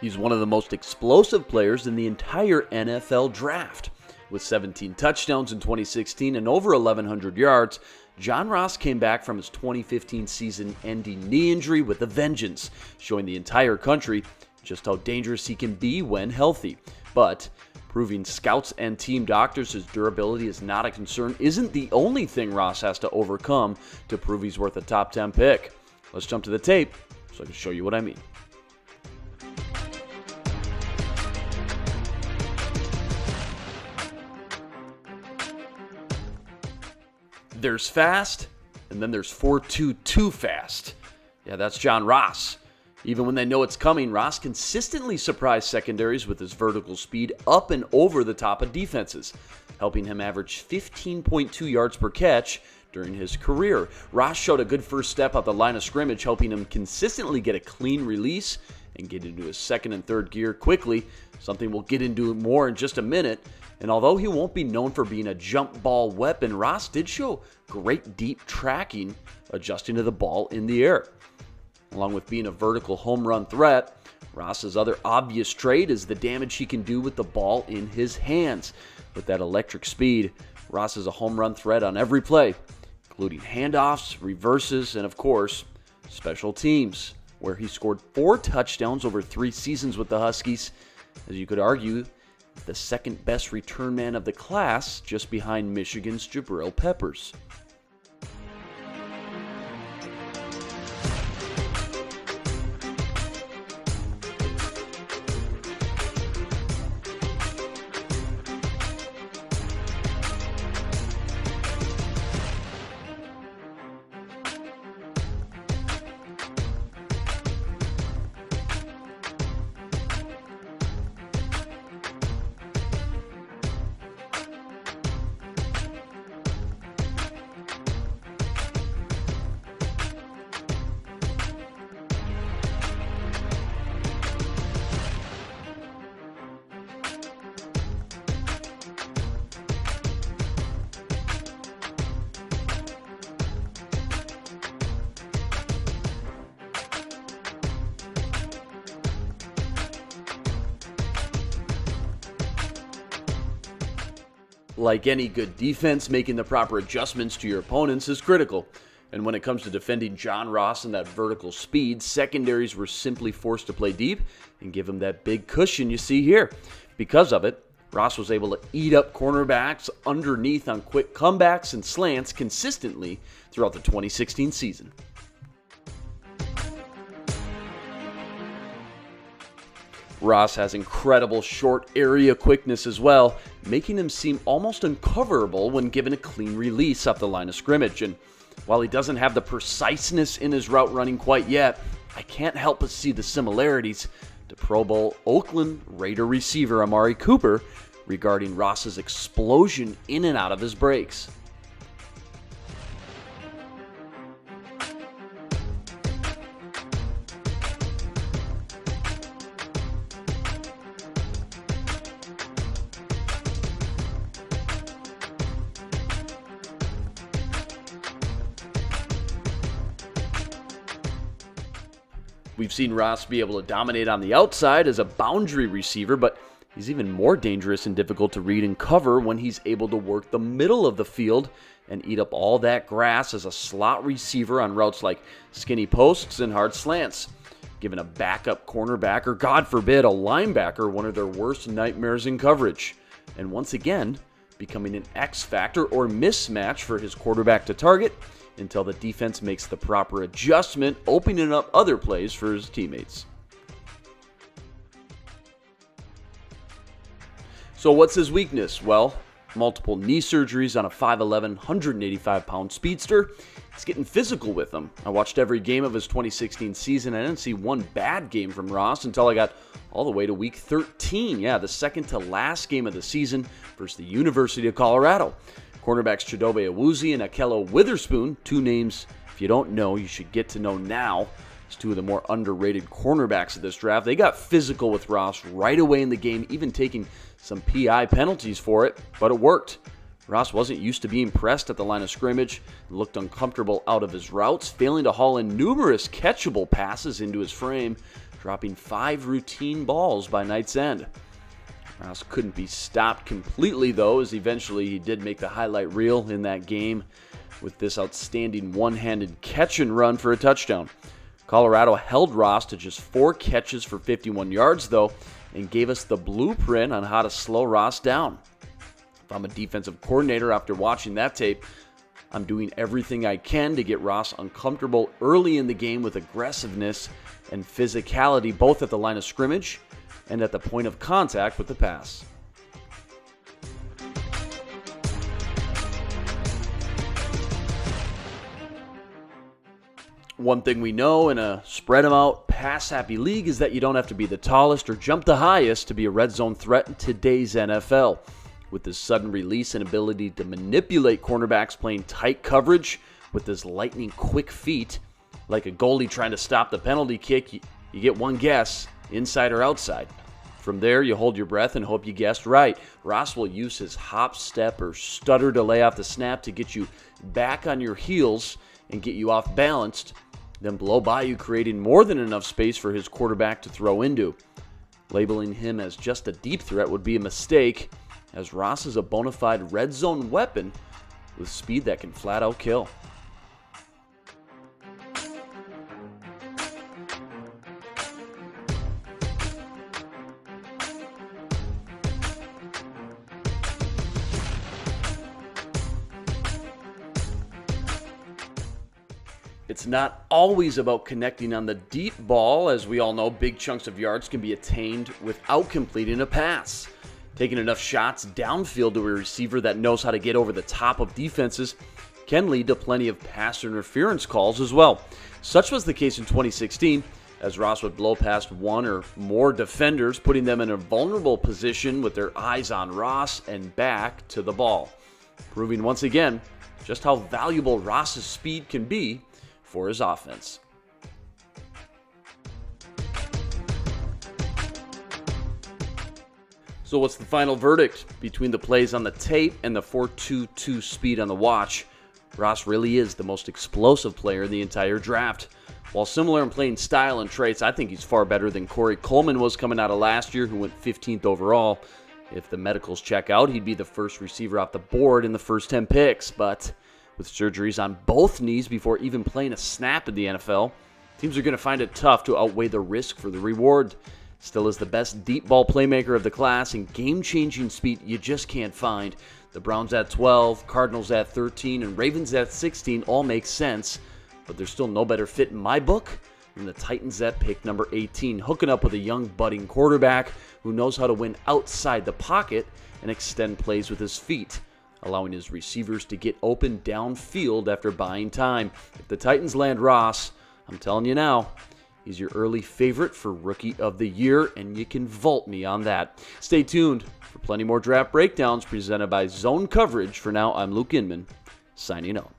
He's one of the most explosive players in the entire NFL draft. With 17 touchdowns in 2016 and over 1,100 yards, John Ross came back from his 2015 season-ending knee injury with a vengeance, showing the entire country just how dangerous he can be when healthy. But proving scouts and team doctors his durability is not a concern isn't the only thing Ross has to overcome to prove he's worth a top 10 pick. Let's jump to the tape so I can show you what I mean. There's fast, and then there's 4.2 too fast. Yeah, that's John Ross. Even when they know it's coming, Ross consistently surprised secondaries with his vertical speed up and over the top of defenses, helping him average 15.2 yards per catch during his career. Ross showed a good first step at the line of scrimmage, helping him consistently get a clean release and get into his second and third gear quickly, something we'll get into more in just a minute. And although he won't be known for being a jump ball weapon, Ross did show great deep tracking, adjusting to the ball in the air. Along with being a vertical home run threat, Ross's other obvious trait is the damage he can do with the ball in his hands. With that electric speed, Ross is a home run threat on every play, including handoffs, reverses, and of course, special teams, where he scored 4 touchdowns over 3 seasons with the Huskies. As you could argue, the second best return man of the class, just behind Michigan's Jabril Peppers. Like any good defense, making the proper adjustments to your opponents is critical. And when it comes to defending John Ross and that vertical speed, secondaries were simply forced to play deep and give him that big cushion you see here. Because of it, Ross was able to eat up cornerbacks underneath on quick comebacks and slants consistently throughout the 2016 season. Ross has incredible short area quickness as well, making him seem almost uncoverable when given a clean release off the line of scrimmage. And while he doesn't have the preciseness in his route running quite yet, I can't help but see the similarities to Pro Bowl Oakland Raider receiver Amari Cooper regarding Ross's explosion in and out of his breaks. We've seen Ross be able to dominate on the outside as a boundary receiver, but he's even more dangerous and difficult to read and cover when he's able to work the middle of the field and eat up all that grass as a slot receiver on routes like skinny posts and hard slants, giving a backup cornerback or, God forbid, a linebacker one of their worst nightmares in coverage. And once again, becoming an X factor or mismatch for his quarterback to target until the defense makes the proper adjustment, opening up other plays for his teammates. So what's his weakness? Well, multiple knee surgeries on a 5'11", 185-pound speedster. He's getting physical with them. I watched every game of his 2016 season. I didn't see one bad game from Ross until I got all the way to week 13. Yeah, the second to last game of the season versus the University of Colorado. Cornerbacks Chidobe Awuzie and Akello Witherspoon, 2 names if you don't know, you should get to know now. It's 2 of the more underrated cornerbacks of this draft. They got physical with Ross right away in the game, even taking some PI penalties for it, but it worked. Ross wasn't used to being pressed at the line of scrimmage, looked uncomfortable out of his routes, failing to haul in numerous catchable passes into his frame. dropping 5 routine balls by night's end. Ross couldn't be stopped completely, though, as eventually he did make the highlight reel in that game with this outstanding one-handed catch and run for a touchdown. Colorado held Ross to just 4 catches for 51 yards, though, and gave us the blueprint on how to slow Ross down. If I'm a defensive coordinator after watching that tape, I'm doing everything I can to get Ross uncomfortable early in the game with aggressiveness and physicality, both at the line of scrimmage and at the point of contact with the pass. One thing we know in a spread 'em out, pass-happy league is that you don't have to be the tallest or jump the highest to be a red zone threat in today's NFL. With his sudden release and ability to manipulate cornerbacks playing tight coverage with his lightning-quick feet, like a goalie trying to stop the penalty kick, you get one guess, inside or outside. From there, you hold your breath and hope you guessed right. Ross will use his hop, step, or stutter to lay off the snap to get you back on your heels and get you off balanced, then blow by you, creating more than enough space for his quarterback to throw into. Labeling him as just a deep threat would be a mistake, as Ross is a bona fide red zone weapon with speed that can flat out kill. It's not always about connecting on the deep ball. As we all know, big chunks of yards can be attained without completing a pass. Taking enough shots downfield to a receiver that knows how to get over the top of defenses can lead to plenty of pass interference calls as well. Such was the case in 2016, as Ross would blow past one or more defenders, putting them in a vulnerable position with their eyes on Ross and back to the ball, proving once again just how valuable Ross's speed can be for his offense. So what's the final verdict between the plays on the tape and the 4.22 speed on the watch? Ross really is the most explosive player in the entire draft. While similar in playing style and traits, I think he's far better than Corey Coleman was coming out of last year, who went 15th overall. If the medicals check out, he'd be the first receiver off the board in the first 10 picks, but with surgeries on both knees before even playing a snap in the NFL, teams are going to find it tough to outweigh the risk for the reward. Still is the best deep ball playmaker of the class and game-changing speed you just can't find. The Browns at 12, Cardinals at 13, and Ravens at 16 all make sense, but there's still no better fit in my book than the Titans at pick number 18, hooking up with a young budding quarterback who knows how to win outside the pocket and extend plays with his feet, allowing his receivers to get open downfield after buying time. If the Titans land Ross, I'm telling you now, he's your early favorite for Rookie of the Year, and you can vault me on that. Stay tuned for plenty more draft breakdowns presented by Zone Coverage. For now, I'm Luke Inman, signing out.